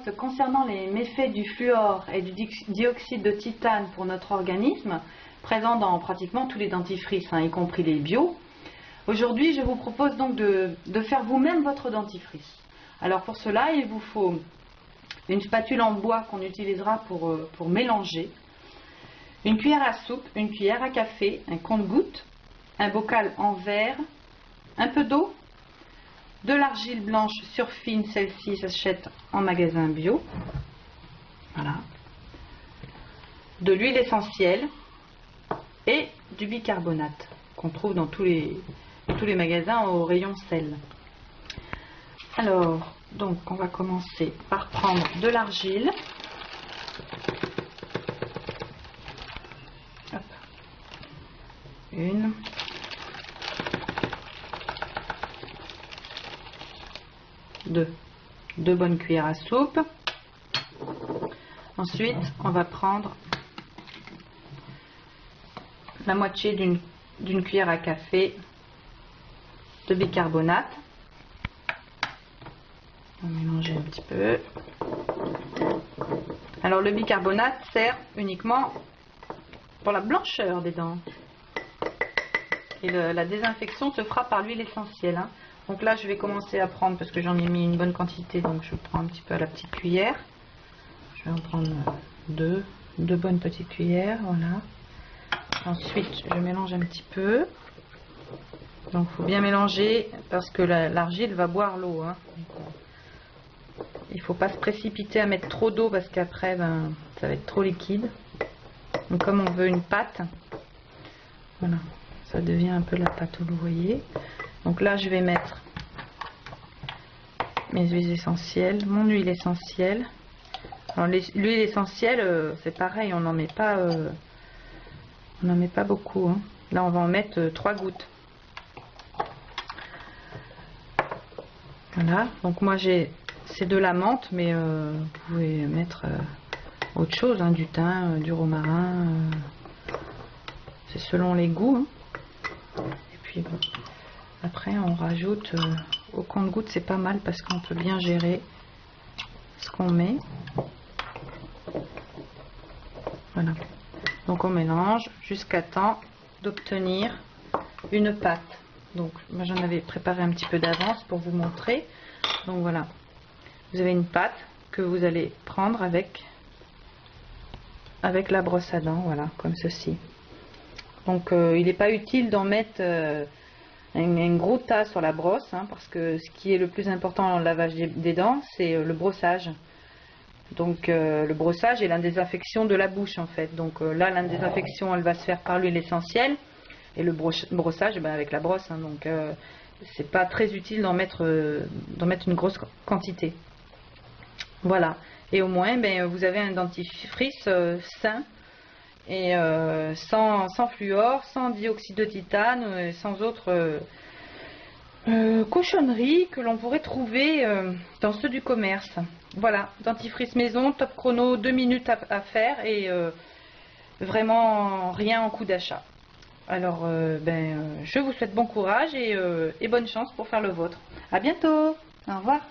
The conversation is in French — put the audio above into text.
post concernant les méfaits du fluor et du dioxyde de titane pour notre organisme, présent dans pratiquement tous les dentifrices, y compris les bio. Aujourd'hui, je vous propose donc de faire vous-même votre dentifrice. Alors pour cela, il vous faut une spatule en bois qu'on utilisera pour mélanger, une cuillère à soupe, une cuillère à café, un compte-gouttes, un bocal en verre, un peu d'eau, de l'argile blanche surfine, celle-ci s'achète en magasin bio, voilà, de l'huile essentielle et du bicarbonate qu'on trouve dans tous les magasins au rayon sel. Alors, donc on va commencer par prendre de l'argile. Une, deux bonnes cuillères à soupe. Ensuite, on va prendre la moitié d'une cuillère à café de bicarbonate. On va mélanger un petit peu. Alors le bicarbonate sert uniquement pour la blancheur des dents. Et la désinfection se fera par l'huile essentielle. Donc là je vais commencer à prendre, parce que j'en ai mis une bonne quantité, donc je prends un petit peu à la petite cuillère. Je vais en prendre deux bonnes petites cuillères, voilà. Ensuite je mélange un petit peu. Donc il faut bien mélanger parce que l'argile va boire l'eau. Il ne faut pas se précipiter à mettre trop d'eau parce qu'après ça va être trop liquide. Donc comme on veut une pâte, voilà, ça devient un peu la pâte, vous voyez. Donc là je vais mettre mes huiles essentielles, mon huile essentielle. Alors l'huile essentielle c'est pareil, on n'en met pas beaucoup. Là on va en mettre 3 gouttes. Voilà, donc moi c'est de la menthe, mais vous pouvez mettre autre chose, du thym, du romarin, c'est selon les goûts. Et puis bon, après on rajoute au compte-gouttes, c'est pas mal parce qu'on peut bien gérer ce qu'on met. Voilà, donc on mélange jusqu'à temps d'obtenir une pâte. Donc moi j'en avais préparé un petit peu d'avance pour vous montrer. Donc voilà, vous avez une pâte que vous allez prendre avec la brosse à dents, voilà, comme ceci. Donc il n'est pas utile d'en mettre un gros tas sur la brosse, parce que ce qui est le plus important dans le lavage des dents, c'est le brossage. Donc le brossage et la désinfection de la bouche en fait. Donc là la désinfection elle va se faire par l'huile essentielle. Et le brossage avec la brosse, donc c'est pas très utile d'en mettre une grosse quantité. Voilà, et au moins vous avez un dentifrice sain et sans fluor, sans dioxyde de titane, sans autres cochonneries que l'on pourrait trouver dans ceux du commerce. Voilà, dentifrice maison, top chrono, 2 minutes à faire et vraiment rien en coût d'achat. Alors, je vous souhaite bon courage et bonne chance pour faire le vôtre. À bientôt. Au revoir.